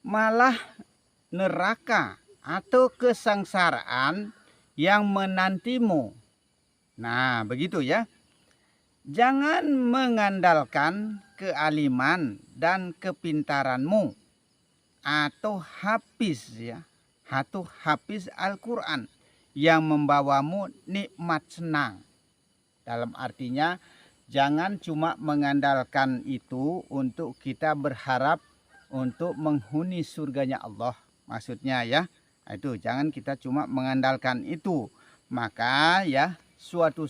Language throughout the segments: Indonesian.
Malah neraka atau kesengsaraan yang menantimu. Nah, begitu ya. Jangan mengandalkan kealiman dan kepintaranmu atau hafiz ya, atau hafiz Al-Quran yang membawamu nikmat senang. Dalam artinya jangan cuma mengandalkan itu untuk kita berharap untuk menghuni surganya Allah. Maksudnya ya, itu jangan kita cuma mengandalkan itu. Maka ya sesuatu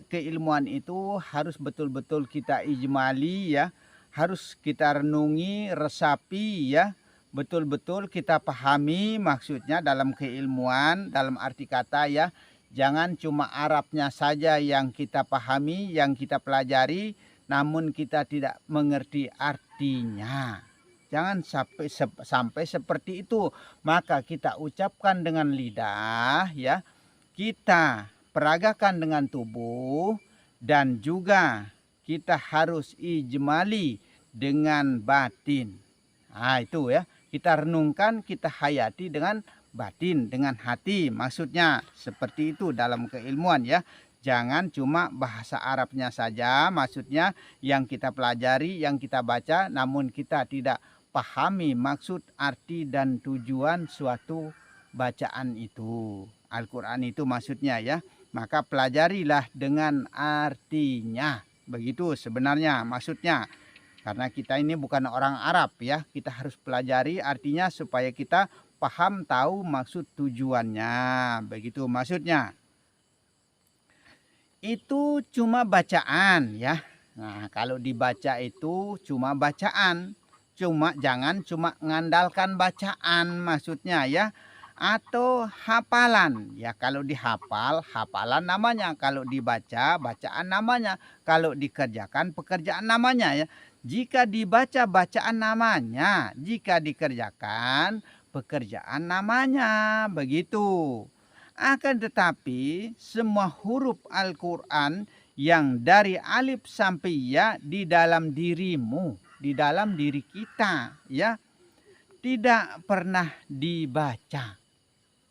keilmuan itu harus betul-betul kita ijmali ya, harus kita renungi, resapi ya, betul-betul kita pahami maksudnya dalam keilmuan, dalam arti kata ya. Jangan cuma Arabnya saja yang kita pahami, yang kita pelajari, namun kita tidak mengerti artinya. Jangan sampai seperti itu. Maka kita ucapkan dengan lidah ya, kita peragakan dengan tubuh, dan juga kita harus ijmali dengan batin. Nah itu ya, kita renungkan, kita hayati dengan batin, dengan hati. Maksudnya seperti itu dalam keilmuan ya. Jangan cuma bahasa Arabnya saja, maksudnya yang kita pelajari, yang kita baca, namun kita tidak pahami maksud, arti, dan tujuan suatu bacaan itu. Al-Quran itu maksudnya ya. Maka pelajarilah dengan artinya. Begitu sebenarnya maksudnya. Karena kita ini bukan orang Arab ya. Kita harus pelajari artinya supaya kita paham, tahu maksud tujuannya. Begitu maksudnya. Itu cuma bacaan ya. Nah, kalau dibaca itu cuma bacaan. Jangan cuma mengandalkan bacaan maksudnya ya. Atau hafalan. Ya kalau dihafal, hafalan namanya. Kalau dibaca, bacaan namanya. Kalau dikerjakan, pekerjaan namanya ya. Jika dibaca, bacaan namanya. Jika dikerjakan, pekerjaan namanya. Begitu. Akan tetapi semua huruf Al-Quran yang dari alif sampai ya di dalam dirimu, di dalam diri kita ya, tidak pernah dibaca.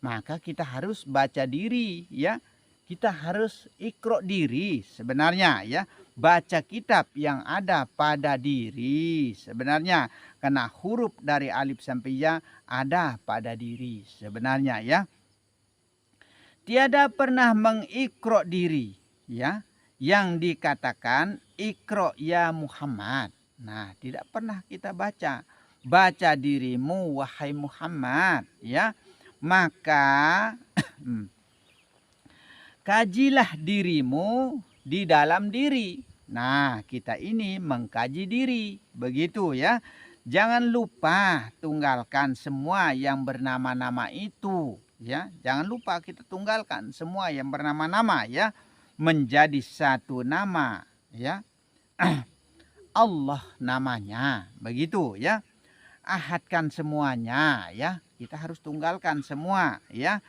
Maka kita harus baca diri ya. Kita harus ikro diri sebenarnya ya. Baca kitab yang ada pada diri sebenarnya. Karena huruf dari alif sampai ya ada pada diri sebenarnya ya. Tiada pernah mengikro diri ya, yang dikatakan ikro ya Muhammad. Nah, tidak pernah kita baca dirimu wahai Muhammad ya. Maka kajilah dirimu di dalam diri. Nah, kita ini mengkaji diri, begitu ya. Jangan lupa tunggalkan semua yang bernama-nama itu. Ya, jangan lupa kita tunggalkan semua yang bernama-nama ya, menjadi satu nama ya. Allah namanya, begitu ya. Ahadkan semuanya ya, kita harus tunggalkan semua ya.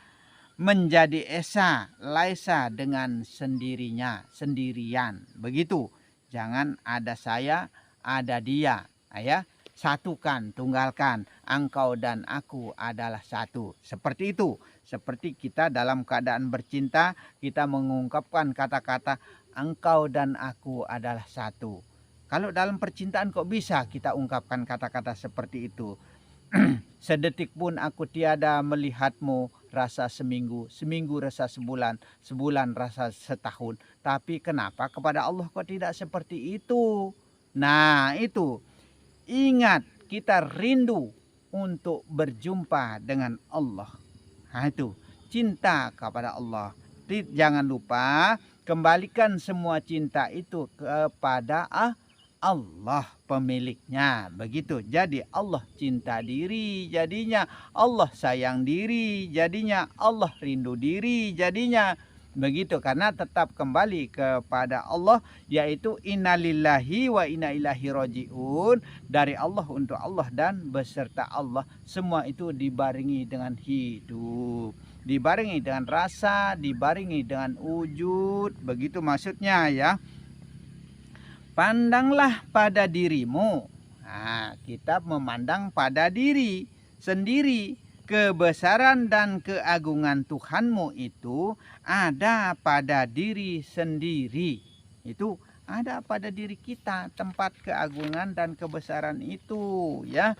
Menjadi esa, laisa dengan sendirinya, sendirian, begitu. Jangan ada saya, ada dia ya. Satukan, tunggalkan, engkau dan aku adalah satu. Seperti itu. Seperti kita dalam keadaan bercinta, kita mengungkapkan kata-kata engkau dan aku adalah satu. Kalau dalam percintaan kok bisa kita ungkapkan kata-kata seperti itu? Sedetik pun aku tiada melihatmu, rasa seminggu, seminggu rasa sebulan, sebulan rasa setahun. Tapi kenapa kepada Allah kok tidak seperti itu? Nah itu. Ingat, kita rindu untuk berjumpa dengan Allah. Nah itu, cinta kepada Allah. Jangan lupa, kembalikan semua cinta itu kepada Allah pemiliknya. Begitu, jadi Allah cinta diri, jadinya Allah sayang diri, jadinya Allah rindu diri, jadinya. Begitu, karena tetap kembali kepada Allah, yaitu innalillahi wa inna ilaihi rajiun, dari Allah untuk Allah dan beserta Allah, semua itu dibarengi dengan hidup. dibarengi dengan rasa, dibarengi dengan wujud, begitu maksudnya ya. Pandanglah pada dirimu. Nah, kita memandang pada diri sendiri. Kebesaran dan keagungan Tuhanmu itu ada pada diri sendiri. Itu ada pada diri kita, tempat keagungan dan kebesaran itu ya.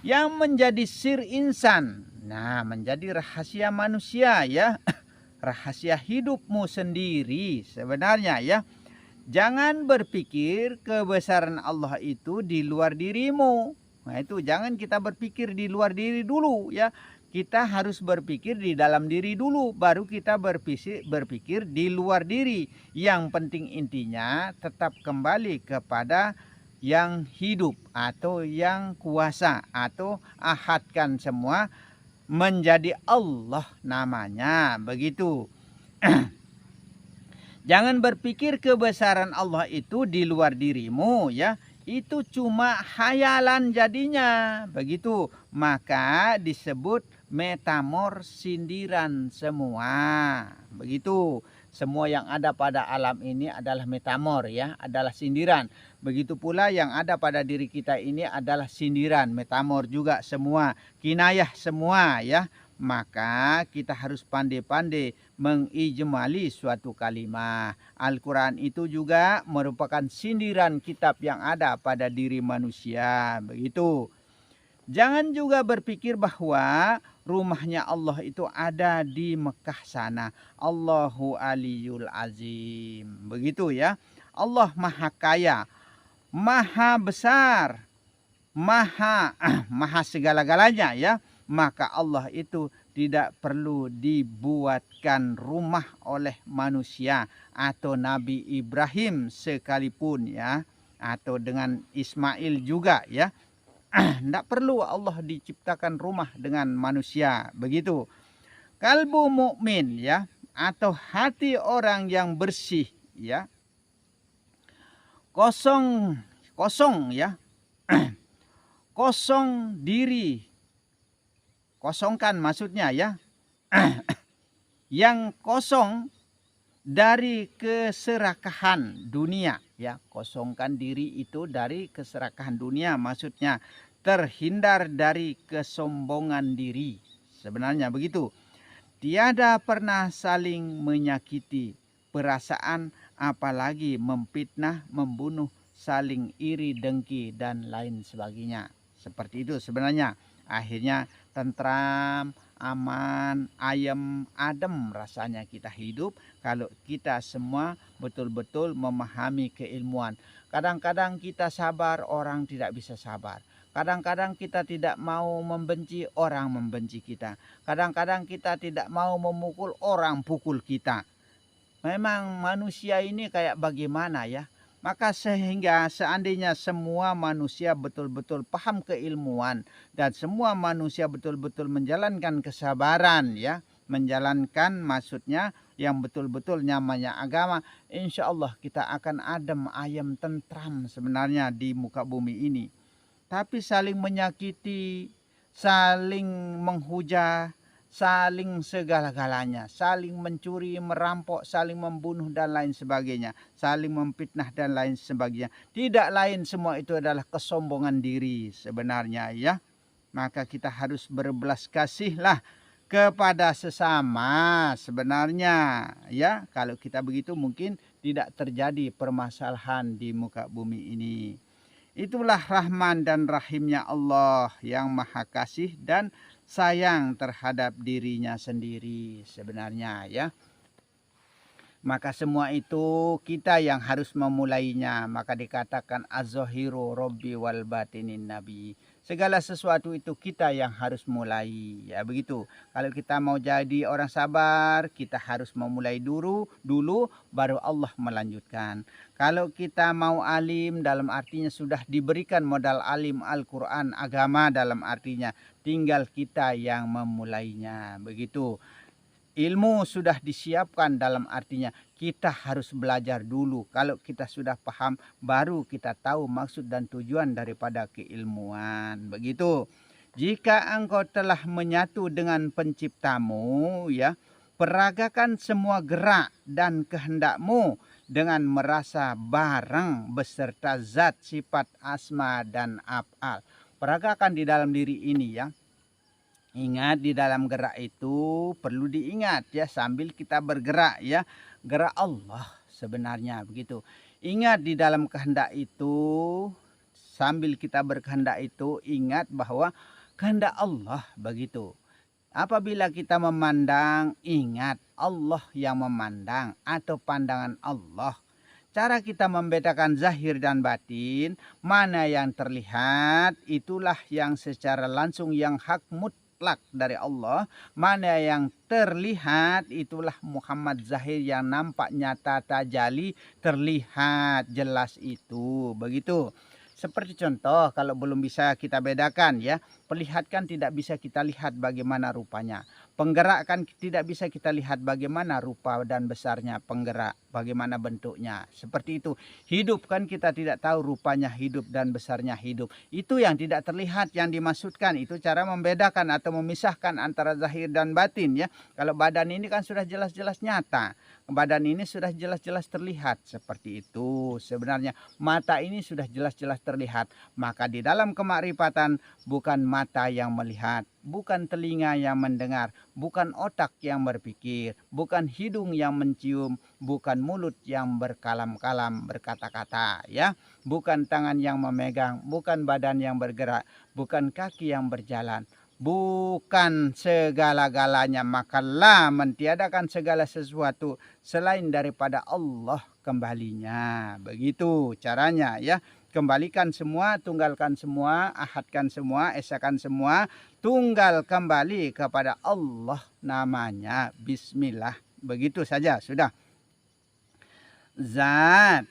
Yang menjadi sir insan. Nah, menjadi rahasia manusia ya. Rahasia hidupmu sendiri sebenarnya ya. Jangan berpikir kebesaran Allah itu di luar dirimu. Nah itu jangan kita berpikir di luar diri dulu ya. Kita harus berpikir di dalam diri dulu, baru kita berpikir di luar diri. Yang penting intinya tetap kembali kepada yang hidup atau yang kuasa atau ahadkan semua menjadi Allah namanya, begitu. Jangan berpikir kebesaran Allah itu di luar dirimu ya. Itu cuma khayalan jadinya. Begitu. Maka disebut metamor, sindiran semua. Begitu. Semua yang ada pada alam ini adalah metamor ya, adalah sindiran. Begitu pula yang ada pada diri kita ini adalah sindiran, metamor juga semua, kinayah semua ya. Maka kita harus pandai-pandai mengijmali suatu kalimat. Al-Quran itu juga merupakan sindiran kitab yang ada pada diri manusia. Begitu. Jangan juga berpikir bahwa rumahnya Allah itu ada di Mekah sana. Allahu Aliyul Azim. Begitu ya. Allah Maha Kaya, Maha Besar, Maha segala-galanya ya. Maka Allah itu tidak perlu dibuatkan rumah oleh manusia atau Nabi Ibrahim sekalipun ya, atau dengan Ismail juga ya. Tidak perlu Allah diciptakan rumah dengan manusia, begitu. Kalbu mukmin ya, atau hati orang yang bersih ya, kosong ya, kosong diri, kosongkan maksudnya ya, yang kosong dari keserakahan dunia ya, kosongkan diri itu dari keserakahan dunia, maksudnya terhindar dari kesombongan diri, sebenarnya begitu. Tiada pernah saling menyakiti perasaan, apalagi memfitnah, membunuh, saling iri, dengki dan lain sebagainya. Seperti itu sebenarnya. Akhirnya tentram, aman, ayem, adem rasanya kita hidup kalau kita semua betul-betul memahami keilmuan. Kadang-kadang kita sabar, orang tidak bisa sabar. Kadang-kadang kita tidak mau membenci, orang membenci kita. Kadang-kadang kita tidak mau memukul, orang pukul kita. Memang manusia ini kayak bagaimana ya? Maka sehingga seandainya semua manusia betul-betul paham keilmuan dan semua manusia betul-betul menjalankan kesabaran ya, menjalankan maksudnya yang betul-betul namanya agama, insya Allah kita akan adem, ayem, tentram sebenarnya di muka bumi ini. Tapi saling menyakiti, saling menghujat, saling segala-galanya, saling mencuri, merampok, saling membunuh dan lain sebagainya, saling memfitnah dan lain sebagainya. Tidak lain semua itu adalah kesombongan diri sebenarnya ya. Maka kita harus berbelas kasihlah kepada sesama sebenarnya ya. Kalau kita begitu mungkin tidak terjadi permasalahan di muka bumi ini. Itulah Rahman dan Rahimnya Allah yang Maha Kasih dan sayang terhadap dirinya sendiri sebenarnya ya. Maka semua itu kita yang harus memulainya. Maka dikatakan az-zahiru rabbi wal batinin nabi. Segala sesuatu itu kita yang harus mulai. Ya begitu. Kalau kita mau jadi orang sabar, kita harus memulai dulu baru Allah melanjutkan. Kalau kita mau alim, dalam artinya sudah diberikan modal alim Al-Quran, agama dalam artinya. Tinggal kita yang memulainya. Begitu. Ilmu sudah disiapkan dalam artinya kita harus belajar dulu. Kalau kita sudah paham baru kita tahu maksud dan tujuan daripada keilmuan. Begitu. Jika engkau telah menyatu dengan penciptamu, ya, peragakan semua gerak dan kehendakmu dengan merasa bareng beserta zat, sifat, asma, dan af'al. Peragakan di dalam diri ini, ya. Ingat, di dalam gerak itu perlu diingat, ya, sambil kita bergerak, ya. Gerak Allah sebenarnya begitu. Ingat, di dalam kehendak itu, sambil kita berkehendak itu, ingat bahwa kehendak Allah begitu. Apabila kita memandang, ingat Allah yang memandang atau pandangan Allah. Cara kita membedakan zahir dan batin, mana yang terlihat, itulah yang secara langsung yang hak mutlak dari Allah. Mana yang terlihat, itulah Muhammad Zahir yang nampak nyata tajali, terlihat jelas itu. Begitu. Seperti contoh, kalau belum bisa kita bedakan, ya, perlihatkan tidak bisa kita lihat bagaimana rupanya. Penggerak kan tidak bisa kita lihat bagaimana rupa dan besarnya penggerak, bagaimana bentuknya. Seperti itu. Hidup kan kita tidak tahu rupanya hidup dan besarnya hidup. Itu yang tidak terlihat, yang dimaksudkan. Itu cara membedakan atau memisahkan antara zahir dan batin, ya. Kalau badan ini kan sudah jelas-jelas nyata. Badan ini sudah jelas-jelas terlihat. Seperti itu sebenarnya. Mata ini sudah jelas-jelas terlihat. Maka di dalam kemakrifatan bukan mata yang melihat, bukan telinga yang mendengar, bukan otak yang berpikir, bukan hidung yang mencium, bukan mulut yang berkalam-kalam berkata-kata, ya, bukan tangan yang memegang, bukan badan yang bergerak, bukan kaki yang berjalan, bukan segala-galanya. Makalah mentiadakan segala sesuatu selain daripada Allah kembalinya. Begitu caranya, ya. Kembalikan semua, tunggalkan semua, ahadkan semua, esakan semua, tunggal kembali kepada Allah namanya. Bismillah. Begitu saja, sudah. Zat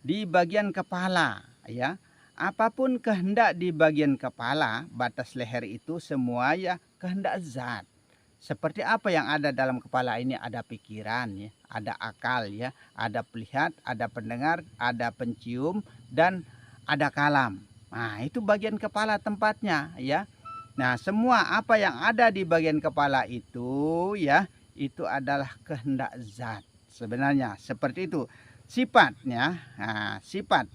di bagian kepala, ya. Apapun kehendak di bagian kepala, batas leher itu semua, ya, kehendak zat. Seperti apa yang ada dalam kepala ini? Ada pikiran, ya, ada akal, ya, ada pelihat, ada pendengar, ada pencium, dan ada kalam. Nah, itu bagian kepala tempatnya, ya. Nah, semua apa yang ada di bagian kepala itu, ya, itu adalah kehendak zat sebenarnya. Seperti itu. Sifatnya, nah, sifat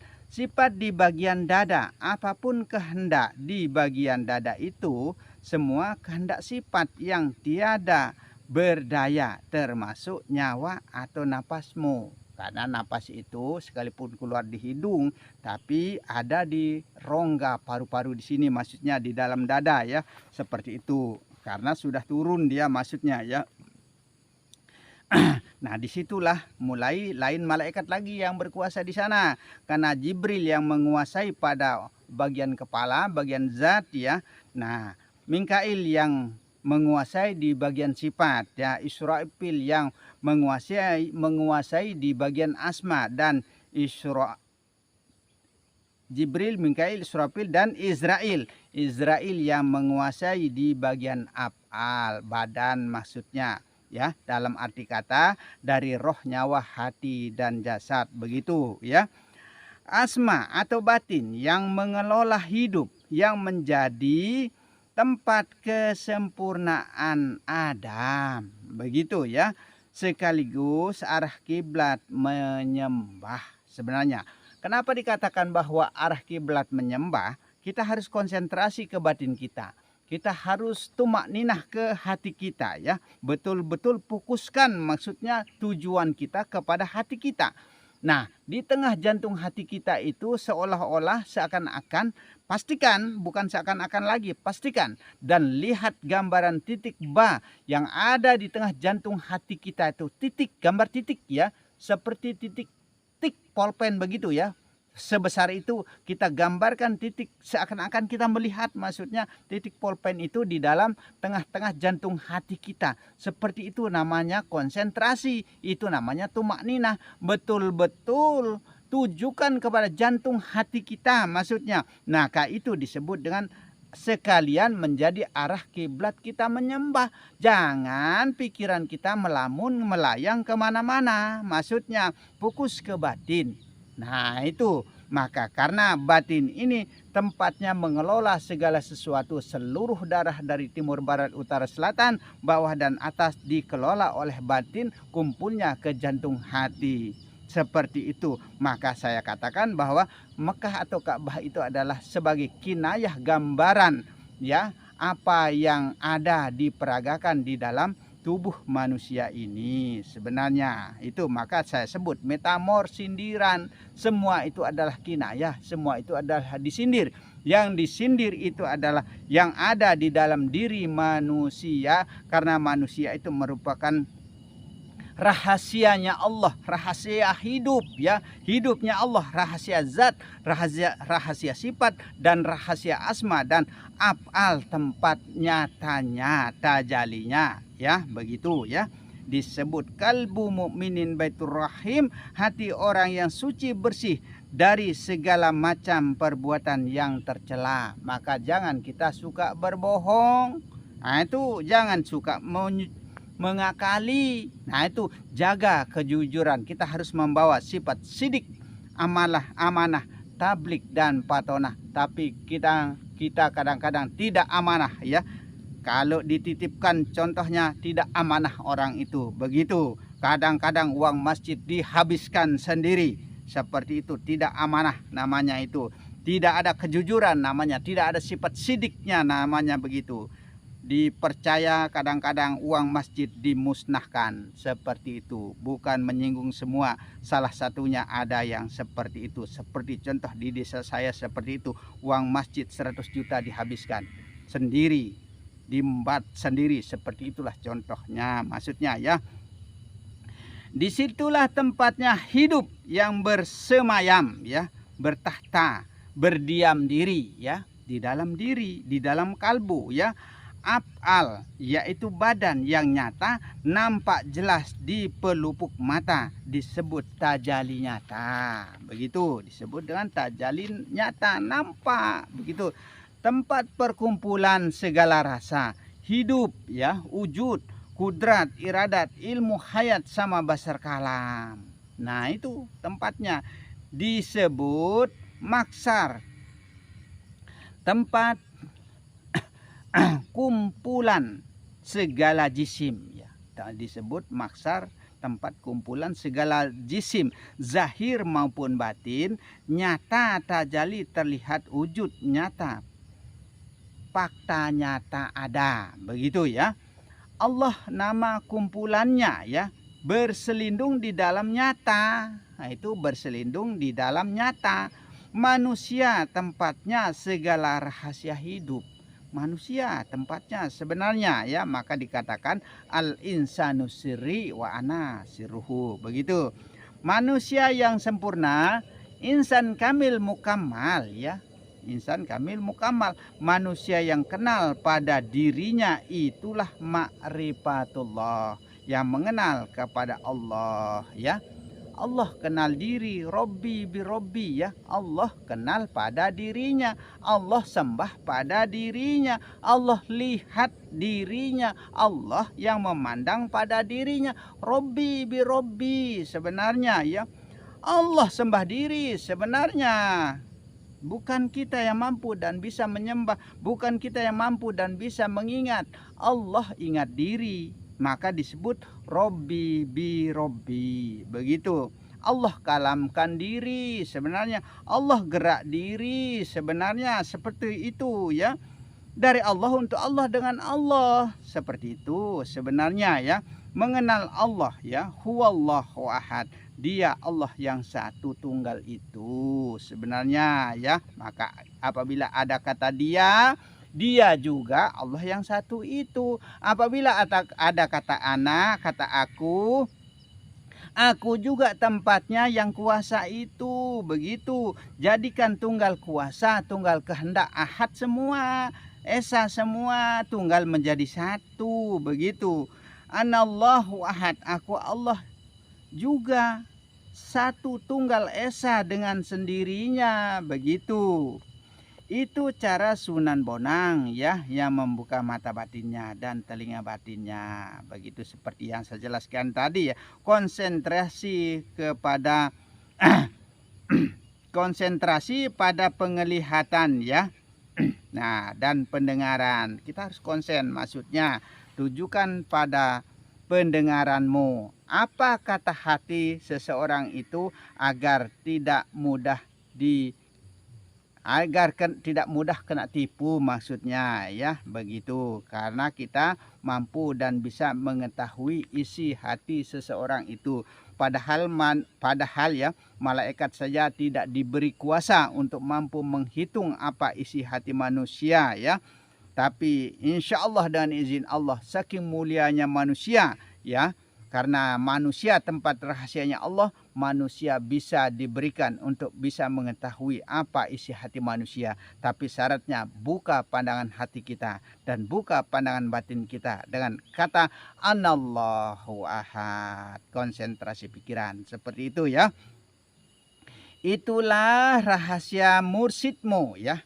di bagian dada, apapun kehendak di bagian dada itu semua kehendak sifat yang tiada berdaya, termasuk nyawa atau napasmu. Karena napas itu sekalipun keluar di hidung, tapi ada di rongga paru-paru di sini, maksudnya di dalam dada, ya, seperti itu. Karena sudah turun dia, maksudnya, ya. Nah, disitulah mulai lain malaikat lagi yang berkuasa di sana. Karena Jibril yang menguasai pada bagian kepala, bagian zat, ya. Nah, Mikail yang menguasai di bagian sifat, ya. Israfil yang menguasai di bagian asma, dan Jibril, Mikail, Israfil, dan Israel. Israel yang menguasai di bagian af'al, badan maksudnya, ya, dalam arti kata dari roh, nyawa, hati, dan jasad, begitu, ya. Asma atau batin yang mengelola hidup, yang menjadi tempat kesempurnaan Adam, begitu, ya. Sekaligus arah kiblat menyembah sebenarnya. Kenapa dikatakan bahwa arah kiblat menyembah? Kita harus konsentrasi ke batin kita. Kita harus tumakninah ke hati kita, ya. Betul-betul fokuskan, maksudnya tujuan kita kepada hati kita. Nah, di tengah jantung hati kita itu seolah-olah seakan-akan, pastikan, bukan seakan-akan lagi, pastikan dan lihat gambaran titik ba yang ada di tengah jantung hati kita itu. Titik, gambar titik, ya, seperti titik polpen begitu, ya. Sebesar itu kita gambarkan titik, seakan-akan kita melihat, maksudnya titik polpen itu di dalam tengah-tengah jantung hati kita. Seperti itu namanya konsentrasi, itu namanya tumakninah. Betul-betul tujukan kepada jantung hati kita, maksudnya. Nah, itu disebut dengan sekalian menjadi arah kiblat kita menyembah. Jangan pikiran kita melamun melayang kemana-mana, maksudnya fokus ke batin. Nah, itu Maka karena batin ini tempatnya mengelola segala sesuatu, seluruh darah dari timur, barat, utara, selatan, bawah dan atas dikelola oleh batin, kumpulnya ke jantung hati. Seperti itu, maka saya katakan bahwa Mekah atau Ka'bah itu adalah sebagai kinayah gambaran ya apa yang ada diperagakan di dalam tubuh manusia ini sebenarnya. Itu maka saya sebut metamor, sindiran, semua itu adalah kinayah, semua itu adalah disindir. Yang disindir itu adalah yang ada di dalam diri manusia, karena manusia itu merupakan rahasianya Allah, rahasia hidup ya, hidupnya Allah, rahasia zat, rahasia sifat dan rahasia asma dan af'al, tempat nyatanya, tajalinya ya, begitu ya. Disebut kalbu mukminin baitur rahim, hati orang yang suci bersih dari segala macam perbuatan yang tercela. Maka jangan kita suka berbohong. Nah, itu jangan suka mengakali. Nah, itu jaga kejujuran. Kita harus membawa sifat sidik, amanah, tablik dan patonah. Tapi kita kadang-kadang tidak amanah ya. Kalau dititipkan contohnya tidak amanah orang itu. Begitu. Kadang-kadang uang masjid dihabiskan sendiri. Seperti itu, tidak amanah namanya itu. Tidak ada kejujuran namanya, tidak ada sifat sidiknya namanya begitu. Dipercaya kadang-kadang uang masjid dimusnahkan, seperti itu. Bukan menyinggung semua, salah satunya ada yang seperti itu. Seperti contoh di desa saya seperti itu, uang masjid 100 juta dihabiskan sendiri, diembat sendiri, seperti itulah contohnya maksudnya ya. Disitulah tempatnya hidup yang bersemayam ya, bertahta, berdiam diri ya, di dalam kalbu ya. Af'al yaitu badan yang nyata, nampak jelas di pelupuk mata, disebut tajali nyata. Begitu disebut dengan tajali nyata, nampak begitu. Tempat perkumpulan segala rasa, hidup ya, wujud, kudrat, iradat, ilmu hayat sama basar kalam. Nah, itu tempatnya disebut maksar, tempat kumpulan segala jisim ya, disebut maksar, tempat kumpulan segala jisim, zahir maupun batin, nyata tajali, terlihat wujud nyata, fakta nyata ada, begitu ya. Allah nama kumpulannya ya, berselindung di dalam nyata. Nah, itu berselindung di dalam nyata. Manusia tempatnya segala rahasia hidup. Manusia tempatnya sebenarnya ya, maka dikatakan al insanu sirri wa ana sirruhu, begitu. Manusia yang sempurna, insan kamil mukammal ya, insan kamil mukammal, manusia yang kenal pada dirinya, itulah ma'rifatullah, yang mengenal kepada Allah ya. Allah kenal diri, Robbi bi Robbi ya. Allah kenal pada dirinya, Allah sembah pada dirinya, Allah lihat dirinya, Allah yang memandang pada dirinya. Robbi bi Robbi sebenarnya ya. Allah sembah diri sebenarnya. Bukan kita yang mampu dan bisa menyembah, bukan kita yang mampu dan bisa mengingat. Allah ingat diri, maka disebut Robbi bi Robbi, begitu. Allah kalamkan diri sebenarnya, Allah gerak diri sebenarnya, seperti itu ya. Dari Allah untuk Allah dengan Allah, seperti itu sebenarnya ya. Mengenal Allah ya, huwallahu ahad, dia Allah yang satu tunggal itu sebenarnya ya. Maka apabila ada kata dia juga Allah yang satu itu. Apabila ada kata ana, kata aku juga tempatnya yang kuasa itu, begitu. Jadikan tunggal kuasa, tunggal kehendak, ahad semua, esa semua, tunggal menjadi satu, begitu. Anallahu ahad, aku Allah juga satu tunggal esa dengan sendirinya, begitu. Itu cara Sunan Bonang ya, yang membuka mata batinnya dan telinga batinnya, begitu seperti yang saya jelaskan tadi ya. Konsentrasi kepada konsentrasi pada penglihatan ya. Nah, dan pendengaran. Kita harus konsen, maksudnya tujukan pada pendengaranmu. Apa kata hati seseorang itu agar tidak mudah tidak mudah kena tipu, maksudnya ya, begitu. Karena kita mampu dan bisa mengetahui isi hati seseorang itu. Padahal ya, malaikat saja tidak diberi kuasa untuk mampu menghitung apa isi hati manusia ya. Tapi insya Allah dengan izin Allah, saking mulianya manusia ya, karena manusia tempat rahasianya Allah, manusia bisa diberikan untuk bisa mengetahui apa isi hati manusia. Tapi syaratnya buka pandangan hati kita dan buka pandangan batin kita dengan kata Anallahu Ahad. Konsentrasi pikiran seperti itu ya. Itulah rahasia mursyidmu ya.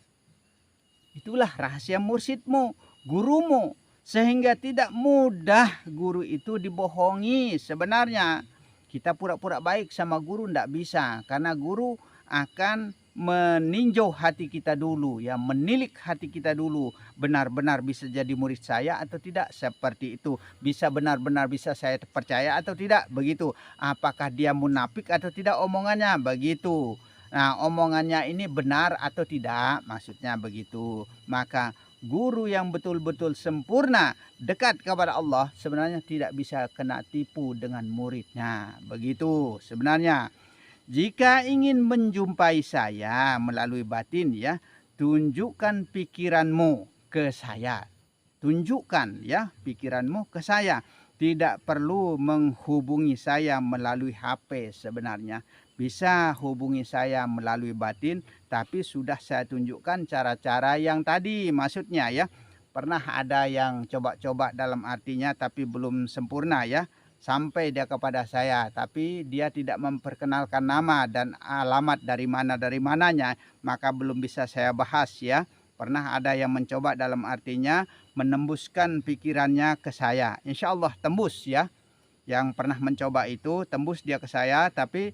Itulah rahasia mursyidmu, gurumu. Sehingga tidak mudah guru itu dibohongi. Sebenarnya kita pura-pura baik sama guru tidak bisa. Karena guru akan meninjau hati kita dulu ya, menilik hati kita dulu. Benar-benar bisa jadi murid saya atau tidak, seperti itu. Bisa benar-benar bisa saya percaya atau tidak, begitu. Apakah dia munafik atau tidak omongannya, begitu. Nah, omongannya ini benar atau tidak, maksudnya begitu. Maka guru yang betul-betul sempurna, dekat kepada Allah, sebenarnya tidak bisa kena tipu dengan muridnya. Begitu sebenarnya. Jika ingin menjumpai saya melalui batin ya, tunjukkan pikiranmu ke saya. Tunjukkan ya pikiranmu ke saya. Tidak perlu menghubungi saya melalui HP sebenarnya. Bisa hubungi saya melalui batin, tapi sudah saya tunjukkan cara-cara yang tadi, maksudnya ya. Pernah ada yang coba-coba dalam artinya tapi belum sempurna ya. Sampai dia kepada saya, tapi dia tidak memperkenalkan nama dan alamat dari mananya, maka belum bisa saya bahas ya. Pernah ada yang mencoba dalam artinya menembuskan pikirannya ke saya. Insya Allah tembus ya. Yang pernah mencoba itu tembus dia ke saya, tapi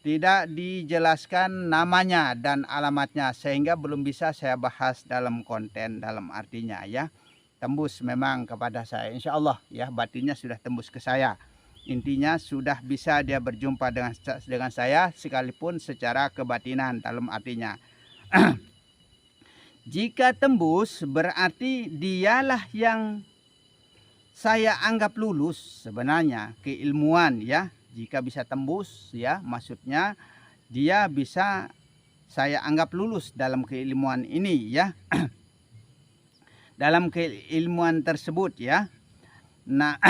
tidak dijelaskan namanya dan alamatnya, sehingga belum bisa saya bahas dalam konten dalam artinya ya. Tembus memang kepada saya, insya Allah ya, batinnya sudah tembus ke saya. Intinya sudah bisa dia berjumpa dengan saya sekalipun secara kebatinan dalam artinya. Jika tembus berarti dialah yang saya anggap lulus sebenarnya keilmuan ya. Jika bisa tembus ya, maksudnya dia bisa saya anggap lulus dalam keilmuan ini ya. Dalam keilmuan tersebut ya. Nah,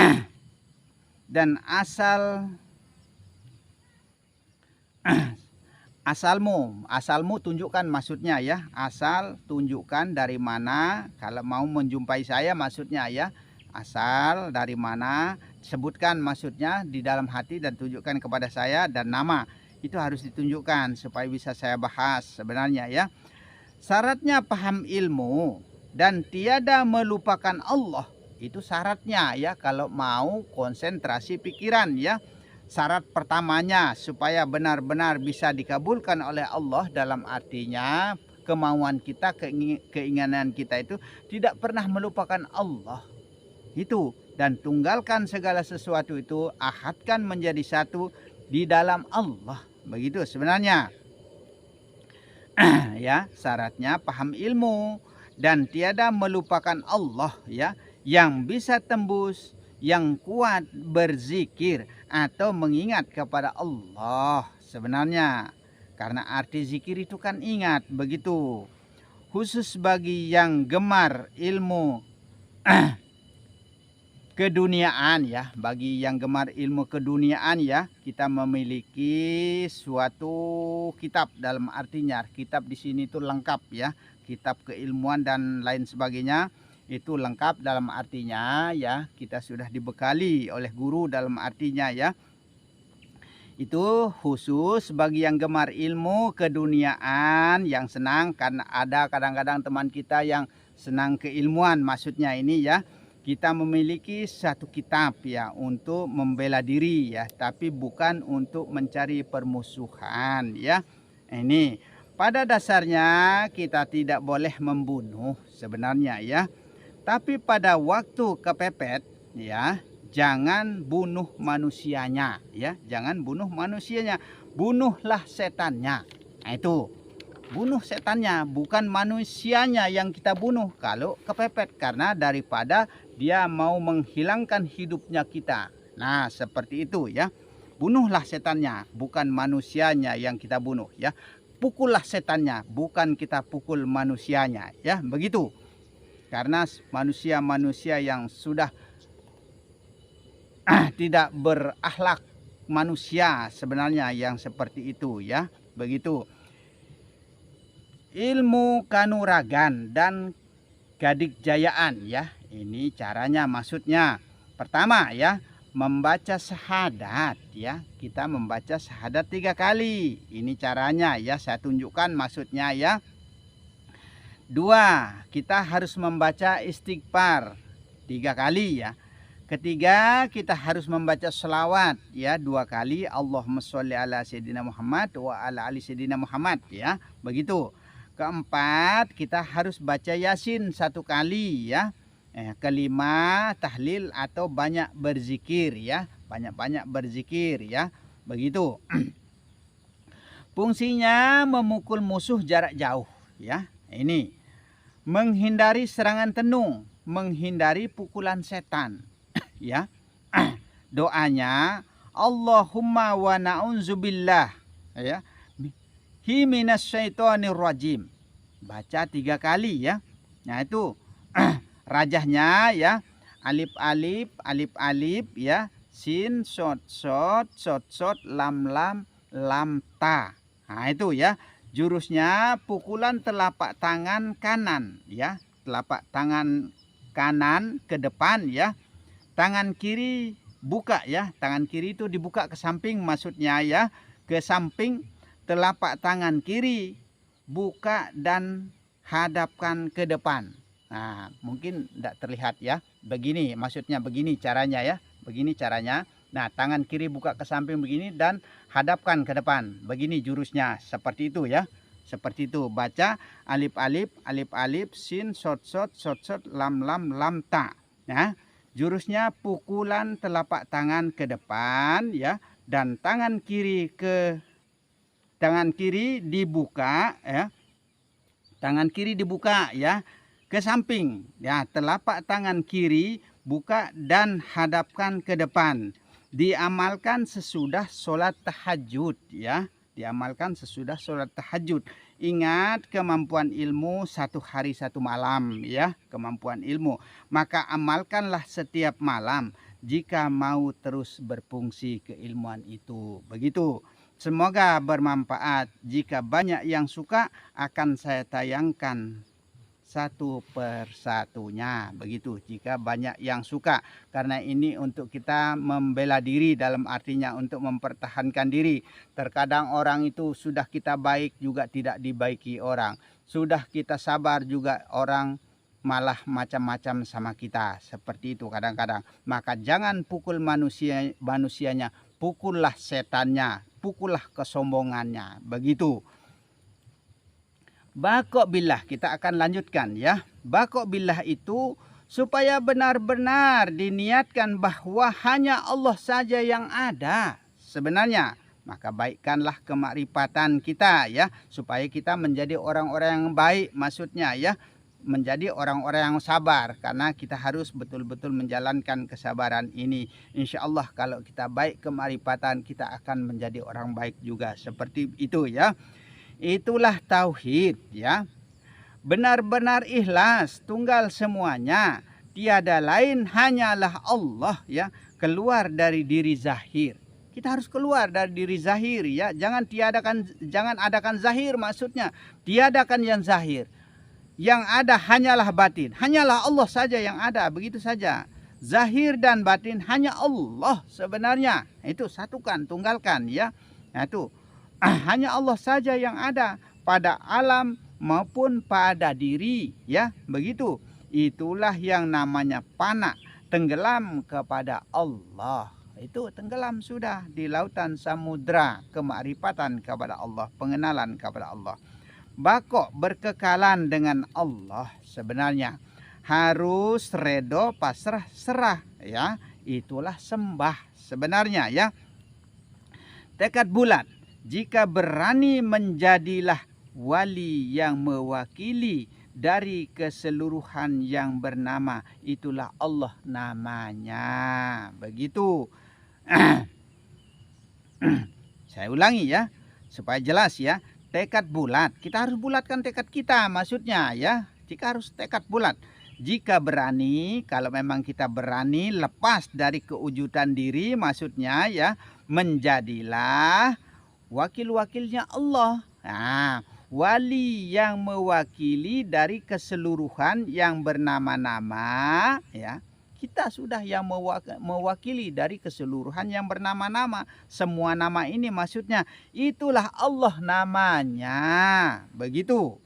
dan asalmu tunjukkan, maksudnya ya. Asal tunjukkan dari mana kalau mau menjumpai saya, maksudnya ya. Asal dari mana, sebutkan maksudnya di dalam hati dan tunjukkan kepada saya, dan nama itu harus ditunjukkan supaya bisa saya bahas sebenarnya ya. Syaratnya paham ilmu dan tiada melupakan Allah. Itu syaratnya ya kalau mau konsentrasi pikiran ya. Syarat pertamanya supaya benar-benar bisa dikabulkan oleh Allah, dalam artinya kemauan kita, keinginan kita itu tidak pernah melupakan Allah. Itu, dan tunggalkan segala sesuatu itu, ahadkan menjadi satu di dalam Allah. Begitu sebenarnya. Ya, syaratnya paham ilmu dan tiada melupakan Allah ya. Yang bisa tembus, yang kuat berzikir atau mengingat kepada Allah sebenarnya. Karena arti zikir itu kan ingat, begitu. Khusus bagi yang gemar ilmu keduniaan ya, bagi yang gemar ilmu keduniaan ya, kita memiliki suatu kitab, dalam artinya kitab di sini itu lengkap ya, kitab keilmuan dan lain sebagainya. Itu lengkap dalam artinya ya, kita sudah dibekali oleh guru dalam artinya ya. Itu khusus bagi yang gemar ilmu keduniaan, yang senang, karena ada kadang-kadang teman kita yang senang keilmuan, maksudnya ini ya. Kita memiliki satu kitab ya untuk membela diri ya, tapi bukan untuk mencari permusuhan ya. Ini pada dasarnya kita tidak boleh membunuh sebenarnya ya. Tapi pada waktu kepepet ya, jangan bunuh manusianya ya, jangan bunuh manusianya. Bunuhlah setannya. Nah, itu. Bunuh setannya, bukan manusianya yang kita bunuh kalau kepepet, karena daripada dia mau menghilangkan hidupnya kita. Nah, seperti itu ya. Bunuhlah setannya, bukan manusianya yang kita bunuh ya. Pukullah setannya, bukan kita pukul manusianya ya, begitu. Karena manusia-manusia yang sudah tidak berakhlak manusia sebenarnya yang seperti itu ya, begitu. Ilmu kanuragan dan gadikjayaan ya. Ini caranya, maksudnya. Pertama ya, membaca syahadat ya. Kita membaca syahadat 3 kali. Ini caranya ya, saya tunjukkan maksudnya ya. 2, kita harus membaca istighfar 3 kali ya. Ketiga, kita harus membaca selawat ya 2 kali. Allahumma sholli ala sayyidina Muhammad wa ala ali sayyidina Muhammad ya. Begitu. Keempat, kita harus baca Yasin 1 kali ya. Kelima, tahlil atau banyak berzikir ya. Banyak-banyak berzikir ya. Begitu. Fungsinya memukul musuh jarak jauh ya. Ini menghindari serangan tenung, menghindari pukulan setan ya. Doanya Allahumma wa na'udzubillah ya, himinas syaitonir rajim. Baca 3 kali ya. Nah itu rajahnya ya, alif alif, alif alif ya, sin sot sot, sot sot, lam lam, lam ta. Nah itu ya. Jurusnya pukulan telapak tangan kanan ya, telapak tangan kanan ke depan ya. Tangan kiri buka ya, tangan kiri itu dibuka ke samping maksudnya ya, ke samping. Telapak tangan kiri buka dan hadapkan ke depan. Nah, mungkin tidak terlihat ya. Begini maksudnya, begini caranya ya. Begini caranya. Nah, tangan kiri buka ke samping begini dan hadapkan ke depan. Begini jurusnya, seperti itu ya. Seperti itu. Baca alif alif, alif alif, sin sot sot, sot sot, lam lam, lam ta. Nah, jurusnya pukulan telapak tangan ke depan ya, dan tangan kiri dibuka ya. Tangan kiri dibuka ya ke samping ya. Telapak tangan kiri buka dan hadapkan ke depan. Diamalkan sesudah sholat tahajud ya. Diamalkan sesudah sholat tahajud. Ingat, kemampuan ilmu 1 hari 1 malam ya. Kemampuan ilmu. Maka amalkanlah setiap malam jika mau terus berfungsi keilmuan itu. Begitu. Semoga bermanfaat. Jika banyak yang suka, akan saya tayangkan satu persatunya. Begitu, jika banyak yang suka. Karena ini untuk kita membela diri, dalam artinya untuk mempertahankan diri. Terkadang orang itu sudah kita baik juga tidak dibaiki orang. Sudah kita sabar juga orang malah macam-macam sama kita. Seperti itu kadang-kadang. Maka jangan pukul manusianya, pukullah setannya, pukullah kesombongannya. Begitu. Baqo billah, kita akan lanjutkan ya. Baqo billah itu supaya benar-benar diniatkan bahwa hanya Allah saja yang ada sebenarnya. Maka baikkanlah kemakrifatan kita ya, supaya kita menjadi orang-orang yang baik, maksudnya ya. Menjadi orang-orang yang sabar, karena kita harus betul-betul menjalankan kesabaran ini. Insya Allah kalau kita baik kemakrifatan, kita akan menjadi orang baik juga. Seperti itu ya. Itulah tauhid ya. Benar-benar ikhlas, tunggal semuanya. Tiada lain hanyalah Allah ya. Keluar dari diri zahir. Kita harus keluar dari diri zahir ya. Jangan adakan zahir, maksudnya tiadakan yang zahir. Yang ada hanyalah batin. Hanyalah Allah saja yang ada. Begitu saja. Zahir dan batin hanya Allah sebenarnya. Itu satukan, tunggalkan ya. Nah itu. Hanya Allah saja yang ada. Pada alam maupun pada diri. Ya. Begitu. Itulah yang namanya fana. Tenggelam kepada Allah. itu tenggelam sudah di lautan samudra kemakrifatan kepada Allah, pengenalan kepada Allah. Bakok berkekalan dengan Allah sebenarnya harus redo pasrah serah ya, itulah sembah sebenarnya ya. Tekad bulat, jika berani menjadilah wali yang mewakili dari keseluruhan yang bernama, itulah Allah namanya. Begitu. Saya ulangi ya, supaya jelas ya. Tekad bulat, kita harus bulatkan tekad kita maksudnya ya. Jika harus tekad bulat. Jika berani, kalau memang kita berani lepas dari kewujudan diri maksudnya ya, menjadilah wakil-wakilnya Allah. Nah, wali yang mewakili dari keseluruhan yang bernama-nama ya. Kita sudah yang mewakili dari keseluruhan yang bernama-nama. Semua nama ini maksudnya itulah Allah namanya. Begitu.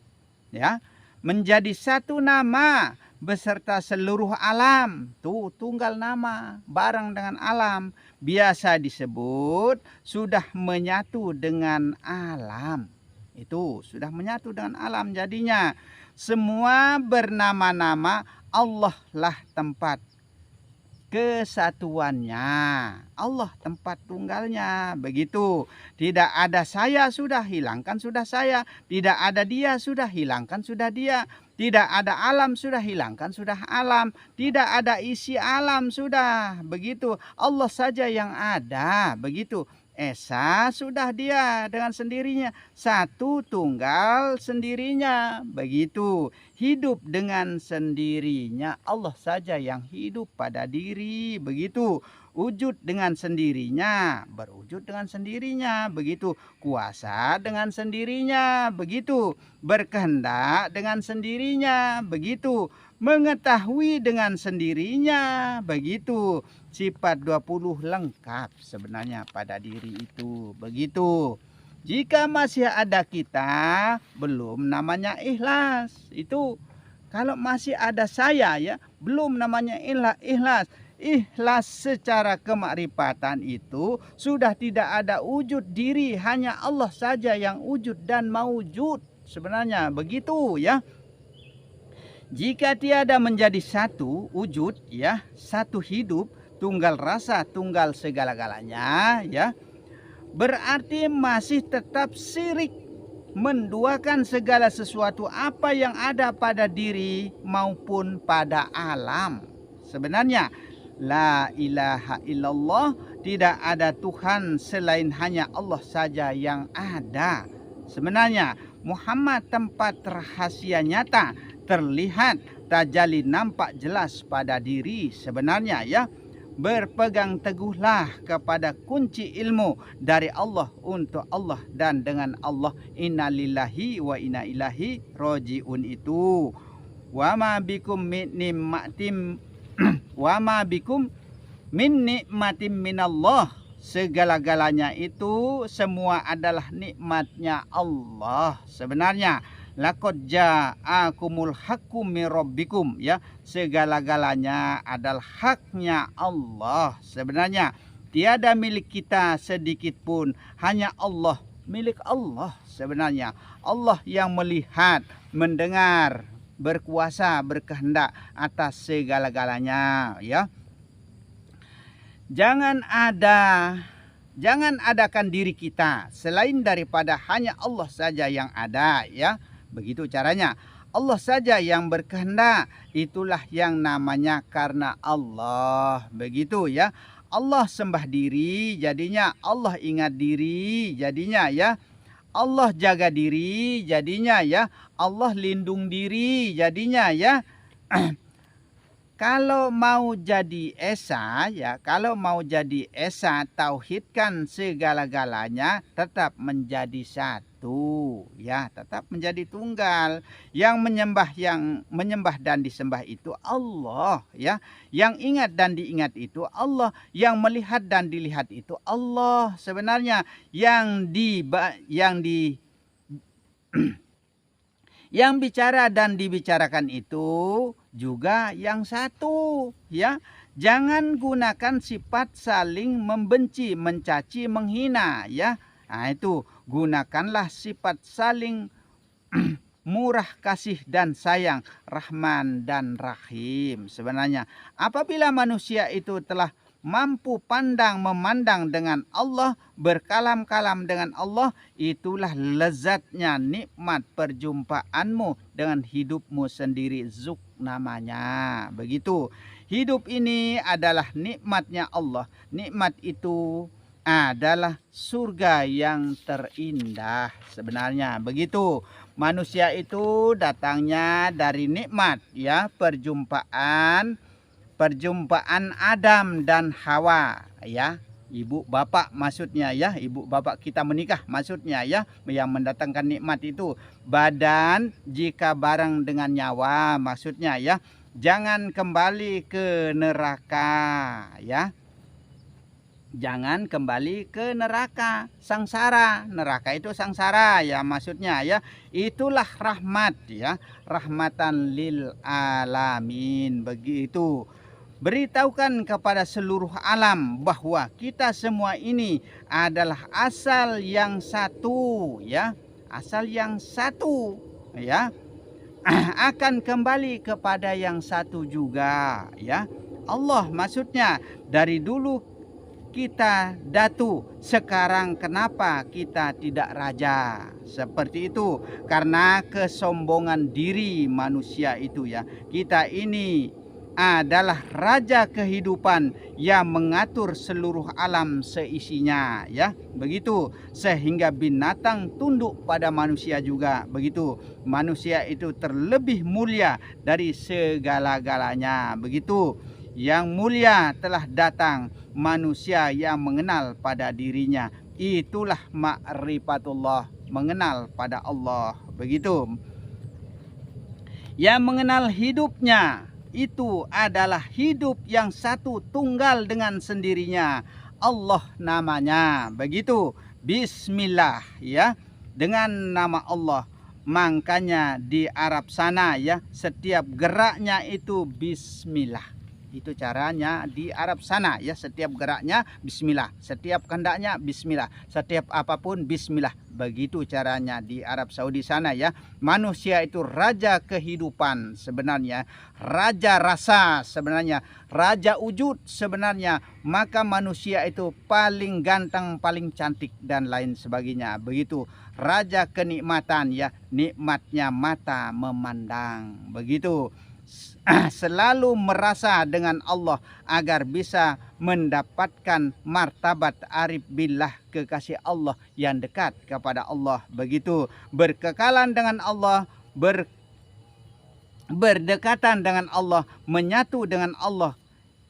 Ya. Menjadi satu nama beserta seluruh alam. Tuh tunggal nama, barang dengan alam. Biasa disebut sudah menyatu dengan alam. Itu sudah menyatu dengan alam jadinya. Semua bernama-nama, Allah lah tempat kesatuannya, Allah tempat tunggalnya. Begitu. Tidak ada saya, sudah hilangkan sudah saya. Tidak ada dia, sudah hilangkan sudah dia. Tidak ada alam, sudah hilangkan sudah alam. Tidak ada isi alam, sudah. Begitu. Allah saja yang ada. Begitu. Esa sudah dia dengan sendirinya, satu tunggal sendirinya. Begitu. Hidup dengan sendirinya, Allah saja yang hidup pada diri. Begitu. Wujud dengan sendirinya, berwujud dengan sendirinya. Begitu. Kuasa dengan sendirinya. Begitu. Berkehendak dengan sendirinya. Begitu. Mengetahui dengan sendirinya. Begitu. Sifat 20 lengkap sebenarnya pada diri itu. Begitu. Jika masih ada kita, belum namanya ikhlas. Itu kalau masih ada saya ya, belum namanya ikhlas. Ikhlas secara kemakrifatan itu sudah tidak ada wujud diri, hanya Allah saja yang wujud dan maujud. Sebenarnya begitu ya. Jika tiada menjadi satu wujud ya, satu hidup, tunggal rasa, tunggal segala-galanya ya, berarti masih tetap syirik, menduakan segala sesuatu apa yang ada pada diri maupun pada alam. Sebenarnya la ilaha illallah, tidak ada Tuhan selain hanya Allah saja yang ada. Sebenarnya Muhammad tempat rahasia nyata, terlihat, tajalli nampak jelas pada diri sebenarnya ya. Berpegang teguhlah kepada kunci ilmu dari Allah, untuk Allah dan dengan Allah. Innalillahi wa inna ilaihi rajiun itu. Wa ma bikum min nikmatin wa ma bikum min nikmatin minallah. Segala-galanya itu semua adalah nikmatnya Allah sebenarnya. Laqad ja'akumul haqqu mir rabbikum ya, segala-galanya adalah haknya Allah sebenarnya. Tiada milik kita sedikit pun, hanya Allah, milik Allah sebenarnya. Allah yang melihat, mendengar, berkuasa, berkehendak atas segala-galanya ya. Jangan adakan diri kita selain daripada hanya Allah saja yang ada ya. Begitu caranya. Allah saja yang berkehendak, itulah yang namanya karena Allah. Begitu ya. Allah sembah diri, jadinya Allah ingat diri, jadinya ya. Allah jaga diri, jadinya ya. Allah lindung diri, jadinya ya. Kalau mau jadi esa ya, kalau mau jadi esa, tauhidkan segala-galanya, tetap menjadi satu ya, tetap menjadi tunggal. Yang menyembah dan disembah itu Allah ya. Yang ingat dan diingat itu Allah, yang melihat dan dilihat itu Allah sebenarnya. Yang bicara dan dibicarakan itu juga yang satu ya. Jangan gunakan sifat saling membenci, mencaci, menghina ya. Nah, itu gunakanlah sifat saling murah kasih dan sayang, Rahman dan Rahim. Sebenarnya apabila manusia itu telah mampu memandang dengan Allah, berkalam-kalam dengan Allah, itulah lezatnya nikmat perjumpaanmu dengan hidupmu sendiri, zuk namanya. Begitu. Hidup ini adalah nikmatnya Allah. Nikmat itu adalah surga yang terindah sebenarnya. Begitu. Manusia itu datangnya dari nikmat ya, perjumpaan Adam dan Hawa ya. Ibu bapak maksudnya ya, ibu bapak kita menikah maksudnya ya, yang mendatangkan nikmat itu. Badan jika bareng dengan nyawa maksudnya ya. Jangan kembali ke neraka ya. Jangan kembali ke neraka, sangsara. Neraka itu sangsara ya maksudnya ya. Itulah rahmat ya, rahmatan lil alamin. Begitu. Beritahukan kepada seluruh alam bahwa kita semua ini adalah asal yang satu ya. Asal yang satu ya. Akan kembali kepada yang satu juga ya. Allah maksudnya, dari dulu kita datu, sekarang kenapa kita tidak raja? Seperti itu, karena kesombongan diri manusia itu ya. Kita ini adalah raja kehidupan yang mengatur seluruh alam seisinya ya. Begitu, sehingga binatang tunduk pada manusia juga. Begitu, manusia itu terlebih mulia dari segala-galanya. Begitu, yang mulia telah datang, manusia yang mengenal pada dirinya. Itulah ma'rifatullah, mengenal pada Allah. Begitu, yang mengenal hidupnya itu adalah hidup yang satu tunggal dengan sendirinya, Allah namanya. Begitu, bismillah ya, dengan nama Allah. Makanya di Arab sana ya, setiap geraknya itu bismillah. Itu caranya di Arab sana ya, setiap geraknya bismillah, setiap kehendaknya bismillah, setiap apapun bismillah. Begitu caranya di Arab Saudi sana ya. Manusia itu raja kehidupan sebenarnya, raja rasa sebenarnya, raja wujud sebenarnya. Maka manusia itu paling ganteng, paling cantik dan lain sebagainya. Begitu, raja kenikmatan ya, nikmatnya mata memandang. Begitu, selalu merasa dengan Allah agar bisa mendapatkan martabat arif billah, kekasih Allah yang dekat kepada Allah. Begitu, berkekalan dengan Allah, berdekatan dengan Allah, menyatu dengan Allah,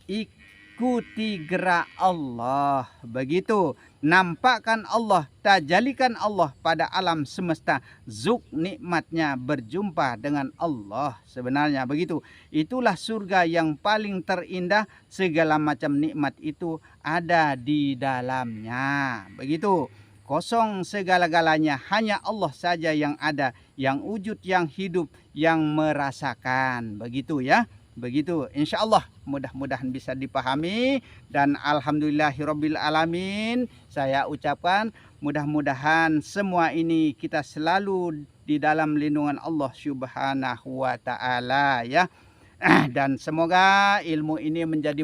ikuti gerak Allah. Begitu, nampakkan Allah, tajalikan Allah pada alam semesta, zuk nikmatnya berjumpa dengan Allah sebenarnya. Begitu, itulah surga yang paling terindah, segala macam nikmat itu ada di dalamnya. Begitu, kosong segala-galanya, hanya Allah saja yang ada, yang wujud, yang hidup, yang merasakan. Begitu ya. Begitu, insya Allah mudah-mudahan bisa dipahami, dan alhamdulillahirabbil alamin. Saya ucapkan mudah-mudahan semua ini kita selalu di dalam lindungan Allah Subhanahu wa taala ya. Dan semoga ilmu ini menjadi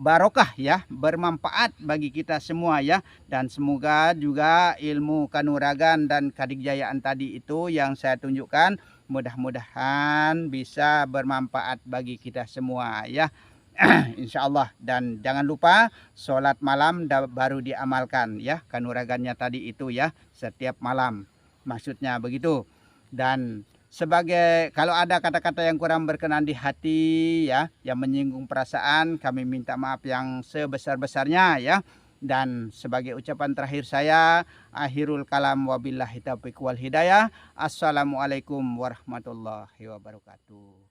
barokah ya, bermanfaat bagi kita semua ya. Dan semoga juga ilmu kanuragan dan kadikjayaan tadi itu yang saya tunjukkan, mudah-mudahan bisa bermanfaat bagi kita semua ya. Insya Allah. Dan jangan lupa sholat malam baru diamalkan ya, kanuragannya tadi itu ya, setiap malam maksudnya. Begitu. Dan sebagai, kalau ada kata-kata yang kurang berkenan di hati ya, yang menyinggung perasaan, kami minta maaf yang sebesar-besarnya ya. Dan sebagai ucapan terakhir saya, akhirul kalam, wabillahi taufiq wal hidayah. Assalamualaikum warahmatullahi wabarakatuh.